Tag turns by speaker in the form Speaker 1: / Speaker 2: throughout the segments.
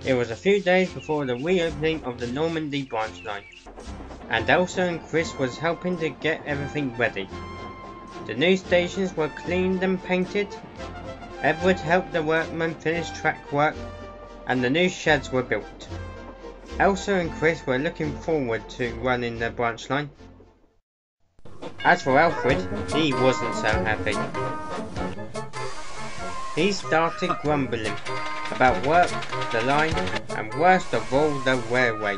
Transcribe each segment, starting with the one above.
Speaker 1: It was a few days before the reopening of the Normandy branch line, and Elsa and Chris was helping to get everything ready. The new stations were cleaned and painted, Edward helped the workmen finish track work, and the new sheds were built. Elsa and Chris were looking forward to running the branch line. As for Alfred, he wasn't so happy. He started grumbling about work, the line, and worst of all, the railway.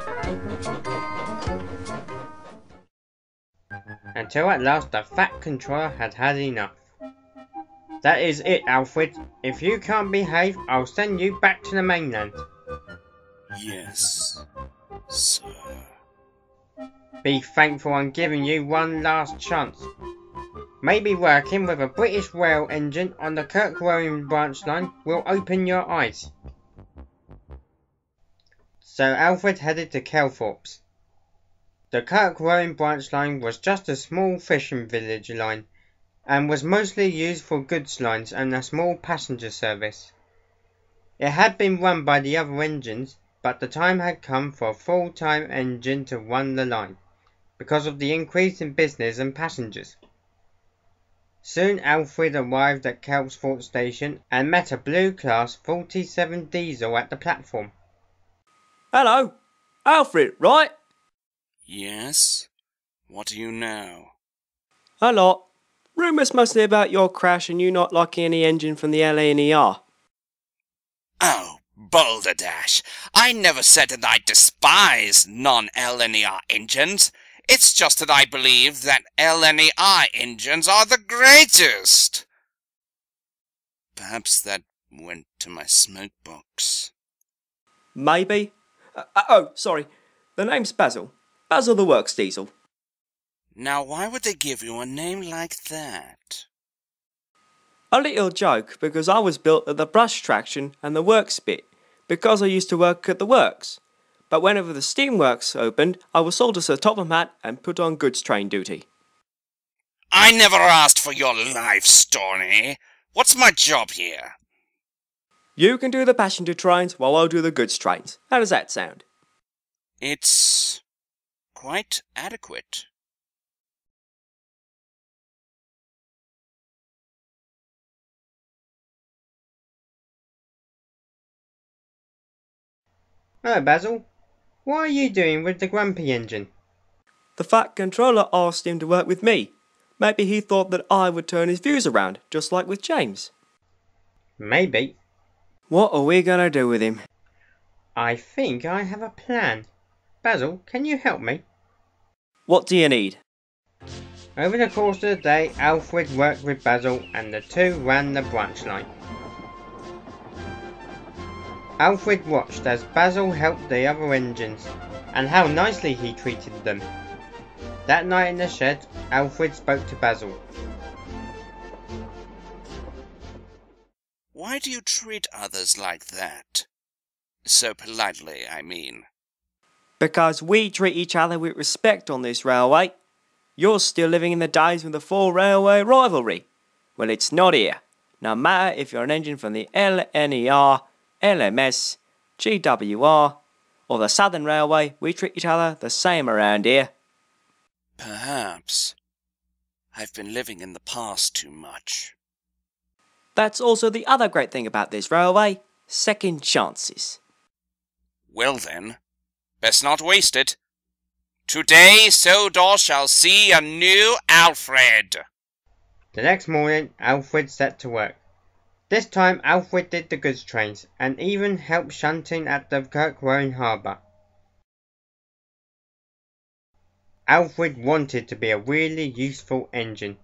Speaker 1: Until at last the fat controller had had enough. "That is it, Alfred. If you can't behave, I'll send you back to the mainland."
Speaker 2: "Yes, sir."
Speaker 1: "Be thankful I'm giving you one last chance. Maybe working with a British rail engine on the Kirk-Rowan branch line will open your eyes." So Alfred headed to Kelthorpe's. The Kirk-Rowan branch line was just a small fishing village line, and was mostly used for goods lines and a small passenger service. It had been run by the other engines, but the time had come for a full-time engine to run the line, because of the increase in business and passengers. Soon Alfred arrived at Kelthorpe station and met a blue class 47 diesel at the platform.
Speaker 3: "Hello, Alfred, right?"
Speaker 2: "Yes? What do you know?"
Speaker 3: "A lot. Rumours mostly about your crash and you not liking any engine from the LNER.
Speaker 2: "Oh, Balderdash! I never said that I despise non-LNER engines. It's just that I believe that LNER engines are the greatest." Perhaps that went to my smoke box.
Speaker 3: Maybe. Sorry. The name's Basil. Basil the Works Diesel.
Speaker 2: Now, why would they give you a name like that?
Speaker 3: A little joke, because I was built at the brush traction and the works bit, because I used to work at the works. But whenever the steamworks opened, I was sold to Sir Topham Hatt and put on goods train duty.
Speaker 2: I never asked for your life story. What's my job here?
Speaker 3: You can do the passenger trains while I'll do the goods trains. How does that sound?
Speaker 2: It's quite adequate.
Speaker 1: "Hello, Basil. What are you doing with the Grumpy engine?"
Speaker 3: The fat controller asked him to work with me. Maybe he thought that I would turn his views around, just like with James.
Speaker 1: "Maybe.
Speaker 3: What are we going to do with him?"
Speaker 1: I think I have a plan. Basil, can you help me?"
Speaker 3: What do you need?
Speaker 1: Over the course of the day, Alfred worked with Basil and the two ran the branch line. Alfred watched as Basil helped the other engines, and how nicely he treated them. That night in the shed, Alfred spoke to Basil.
Speaker 2: Why do you treat others like that? So politely, I mean.
Speaker 3: Because we treat each other with respect on this railway. You're still living in the days with the four-railway rivalry. Well, it's not here. No matter if you're an engine from the LNER, LMS, GWR, or the Southern Railway, we treat each other the same around here.
Speaker 2: Perhaps. I've been living in the past too much.
Speaker 3: That's also the other great thing about this railway. Second chances.
Speaker 2: Well then, best not waste it. Today Sodor shall see a new Alfred.
Speaker 1: The next morning, Alfred set to work. This time Alfred did the goods trains, and even helped shunting at the Kirk-Rowan harbour. Alfred wanted to be a really useful engine.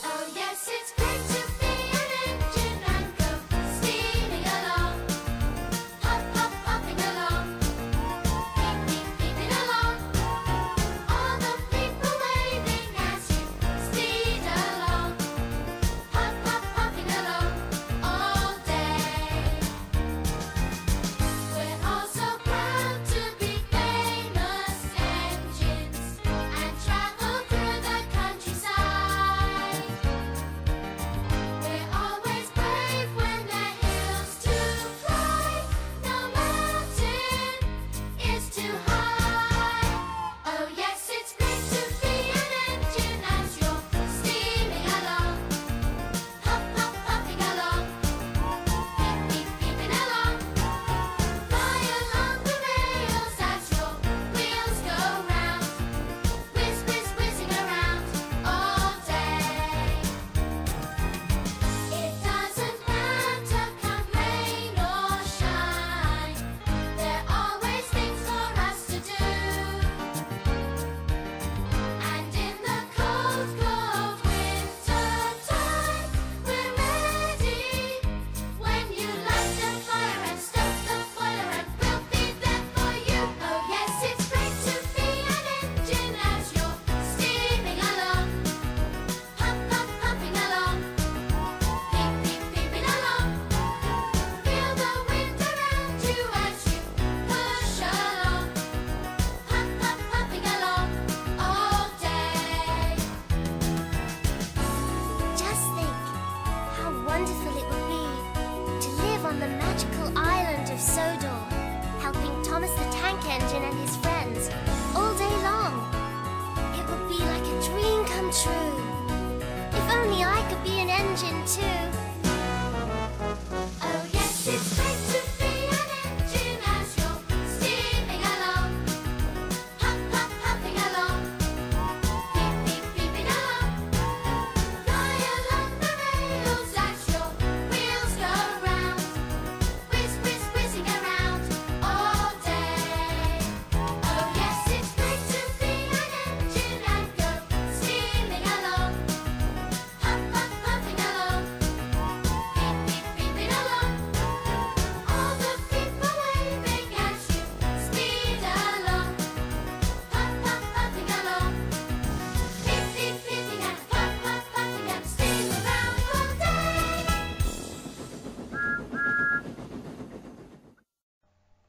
Speaker 4: Oh yes, it's great to be an engine and go steaming along. Hop, hop, hopping along. Beep, beep, beeping along. All the people waving as you speed along. Hop, hop, hopping along all day. We're all so proud to be famous.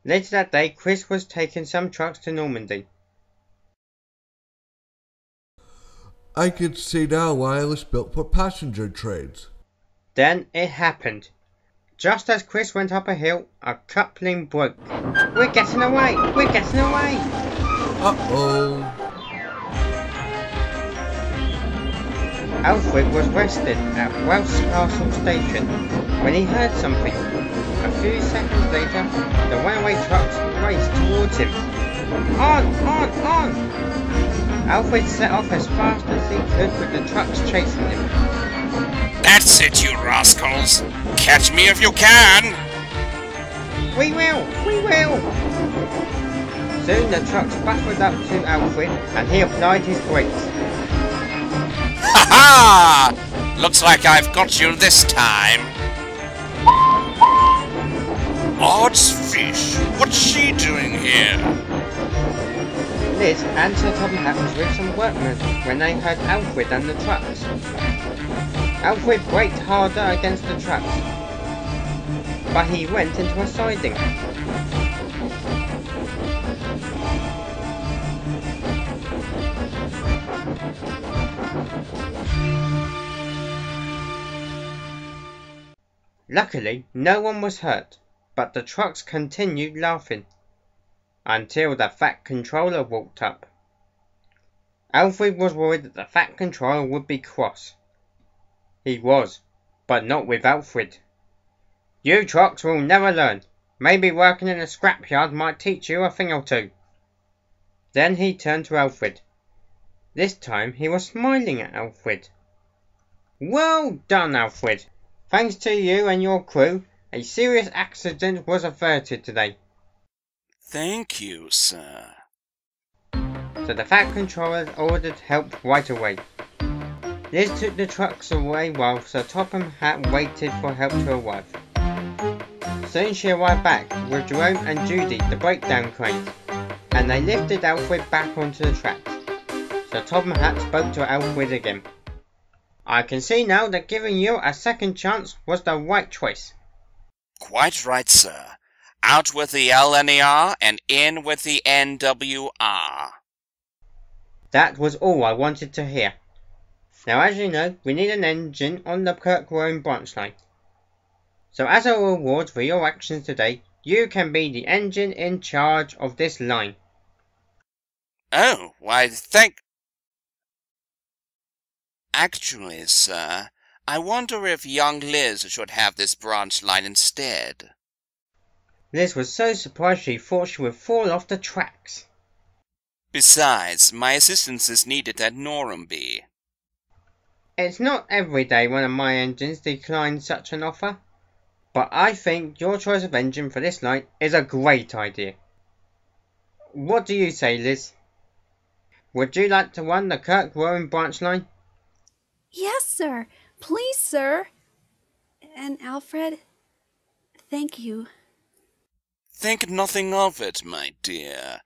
Speaker 1: Later that day, Chris was taking some trucks to Normandy.
Speaker 5: I can see now why it was built for passenger trains.
Speaker 1: Then it happened. Just as Chris went up a hill, a coupling broke. We're getting away! We're getting away!
Speaker 5: Uh-oh.
Speaker 1: Alfred was resting at Welsh Castle Station when he heard something. A few seconds later, the runaway trucks raced towards him. On! On! On! Alfred set off as fast as he could with the trucks chasing him.
Speaker 2: That's it, you rascals! Catch me if you can!
Speaker 1: We will! We will! Soon the trucks buffered up to Alfred and he applied his brakes.
Speaker 2: Ha ha! Looks like I've got you this time. Odds fish, what's she doing here?
Speaker 1: Liz and Sir Topham Hatt was with some workmen when they heard Alfred and the trucks. Alfred braked harder against the trucks, but he went into a siding. Luckily, no one was hurt, but the trucks continued laughing until the Fat Controller walked up. Alfred was worried that the Fat Controller would be cross. He was, but not with Alfred. You trucks will never learn. Maybe working in a scrapyard might teach you a thing or two. Then he turned to Alfred. This time he was smiling at Alfred. Well done, Alfred. Thanks to you and your crew, a serious accident was averted today.
Speaker 2: Thank you, sir.
Speaker 1: So the Fat Controller ordered help right away. Liz took the trucks away while Sir Topham Hatt waited for help to arrive. Soon she arrived back with Jerome and Judy, the breakdown cranes, and they lifted Alfred back onto the tracks. Sir Topham Hatt spoke to Alfred again. I can see now that giving you a second chance was the right choice.
Speaker 2: Quite right, sir. Out with the LNER and in with the NWR.
Speaker 1: That was all I wanted to hear. Now, as you know, we need an engine on the Kirk Warren branch line. So as a reward for your actions today, you can be the engine in charge of this line.
Speaker 2: Oh, why, thank... Actually, sir, I wonder if young Liz should have this branch line instead.
Speaker 1: Liz was so surprised she thought she would fall off the tracks.
Speaker 2: Besides, my assistance is needed at Normandy.
Speaker 1: It's not every day one of my engines declines such an offer, but I think your choice of engine for this line is a great idea. What do you say, Liz? Would you like to run the Kirk Warren branch line?
Speaker 6: Yes, sir. Please, sir. And Alfred, thank you.
Speaker 2: Think nothing of it, my dear.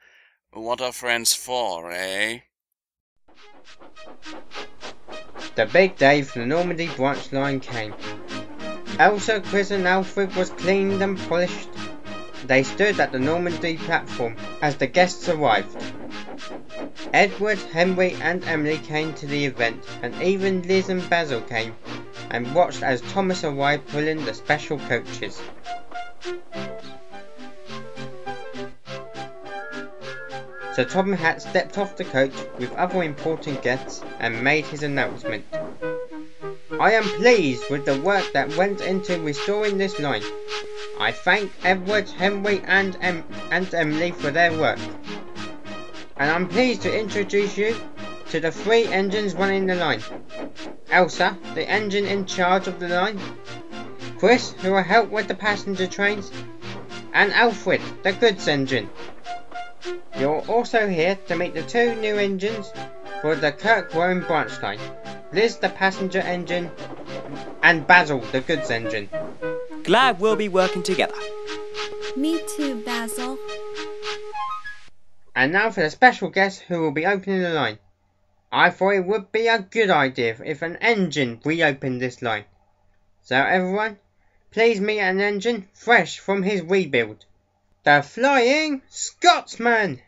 Speaker 2: What are friends for, eh?
Speaker 1: The big day for the Normandy branch line came. Elsa, Chris and Alfred was cleaned and polished. They stood at the Normandy platform as the guests arrived. Edward, Henry and Emily came to the event, and even Liz and Basil came and watched as Thomas arrived pulling the special coaches. Sir Topham Hatt stepped off the coach with other important guests and made his announcement. I am pleased with the work that went into restoring this line. I thank Edward, Henry and Emily for their work. And I'm pleased to introduce you to the 3 engines running the line. Elsa, the engine in charge of the line. Chris, who will help with the passenger trains. And Alfred, the goods engine. You're also here to meet the 2 new engines for the Kirk Warren branch line. Liz, the passenger engine, and Basil, the goods engine.
Speaker 3: Glad we'll be working together.
Speaker 6: Me too, Basil.
Speaker 1: And now for the special guest who will be opening the line. I thought it would be a good idea if an engine reopened this line. So everyone, please meet an engine fresh from his rebuild. The Flying Scotsman!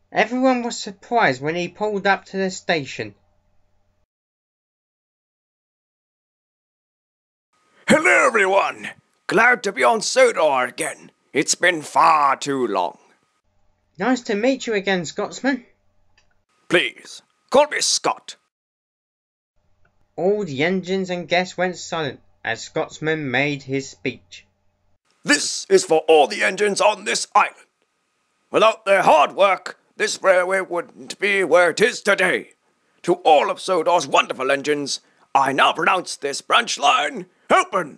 Speaker 1: Everyone was surprised when he pulled up to the station.
Speaker 3: Hello, everyone. Glad to be on Sodor again. It's been far too long.
Speaker 1: Nice to meet you again, Scotsman.
Speaker 3: Please, call me Scott.
Speaker 1: All the engines and guests went silent as Scotsman made his speech.
Speaker 3: This is for all the engines on this island. Without their hard work, this railway wouldn't be where it is today. To all of Sodor's wonderful engines, I now pronounce this branch line open.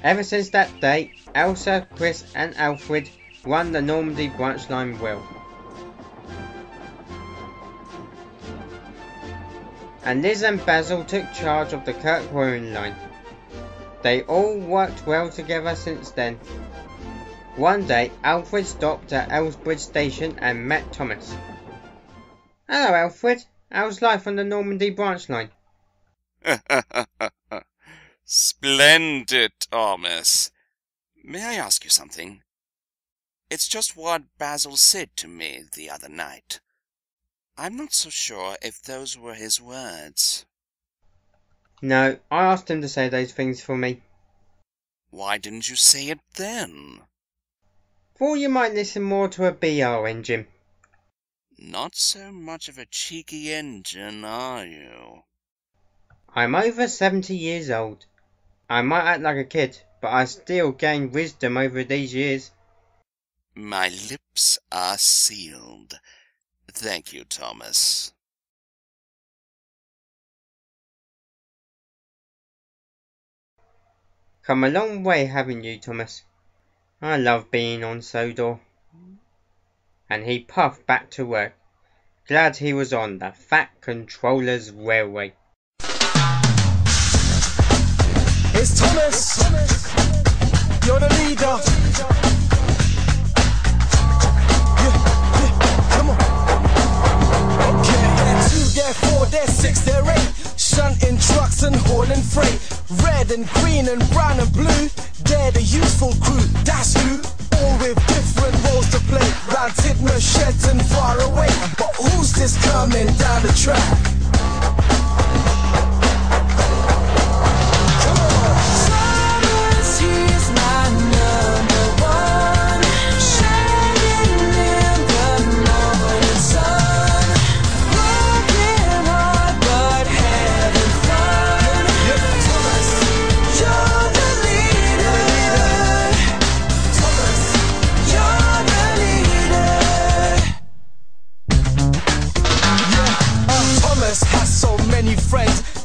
Speaker 1: Ever since that day, Elsa, Chris and Alfred run the Normandy branch line well. And Liz and Basil took charge of the Kirkwall line. They all worked well together since then. One day, Alfred stopped at Elsbridge Station and met Thomas. Hello, Alfred. How's life on the Normandy branch line?
Speaker 2: Splendid, Thomas. May I ask you something? It's just what Basil said to me the other night. I'm not so sure if those were his words.
Speaker 1: No, I asked him to say those things for me.
Speaker 2: Why didn't you say it then?
Speaker 1: Thought you might listen more to a BR engine.
Speaker 2: Not so much of a cheeky engine, are you?
Speaker 1: I'm over 70 years old. I might act like a kid, but I still gained wisdom over these years.
Speaker 2: My lips are sealed. Thank you, Thomas.
Speaker 1: Come a long way, haven't you, Thomas? I love being on Sodor. And he puffed back to work, glad he was on the Fat Controller's Railway.
Speaker 7: It's Thomas. You're the leader. Come on. Okay. They're 2, they're 4, they're 6, they're 8. Shunting trucks and hauling freight. Red and green and brown and blue. They're the useful crew. That's who. All with different roles to play. Round Tidmouth, Shetton, far away. But who's this coming down the track?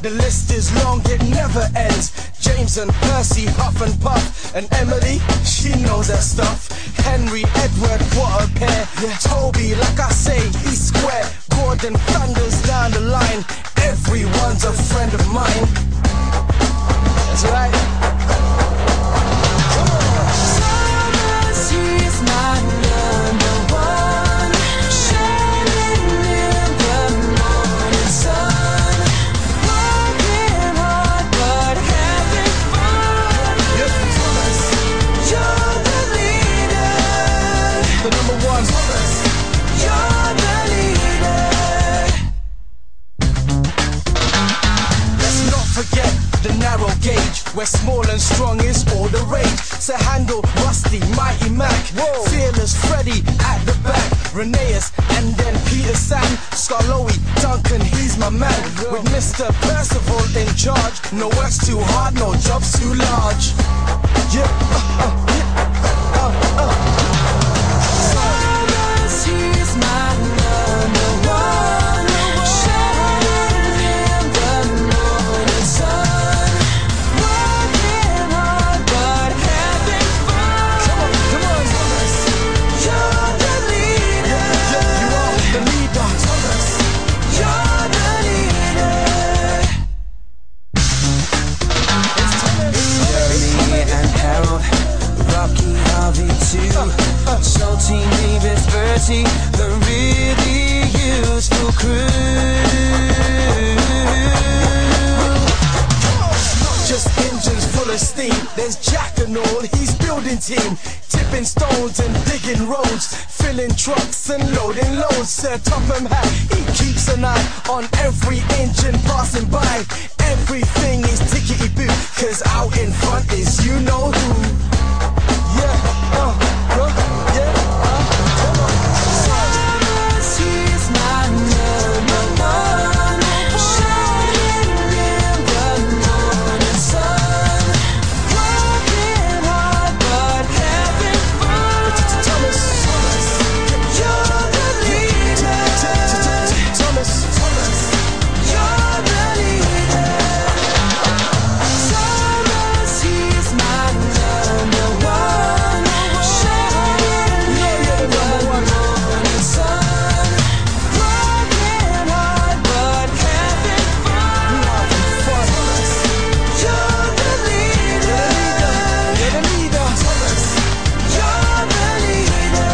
Speaker 7: The list is long, it never ends. James and Percy, Huff and Puff. And Emily, she knows her stuff. Henry, Edward, what a pair. Yeah. Toby, like I say, he's square. Gordon thunders down the line. Everyone's a friend of mine. That's right. Come on. Thomas, he's my number one. Shining in the morning sun. Forget the narrow gauge, where small and strong is all the rage. So handle Rusty, Mighty Mac, whoa. Fearless Freddy at the back, Rheneas, and then Peter Sam, Scarlowy, Duncan, he's my man. With Mr. Percival in charge, no work's too hard, no job's too large. Yeah, Thomas, he's my number one. building team, tipping stones and digging roads, filling trucks and loading loads. Sir Topham Hatt, he keeps an eye on every engine passing by. Everything is tickety-boo, cause out in front is you know who. Yeah, yeah, come on. Summer's he's my number one, shining in the morning sun, working hard but having fun. Thomas, you're the leader. Thomas, you're the leader. Thomas, he's my number one, shining in the morning sun, working hard but having fun. You're the leader. You're the leader. You're the leader.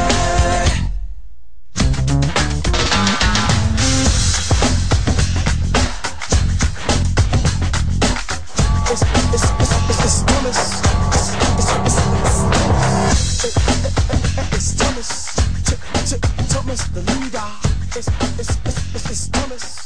Speaker 7: It's Thomas. It's Thomas. Thomas the leader. It's Thomas.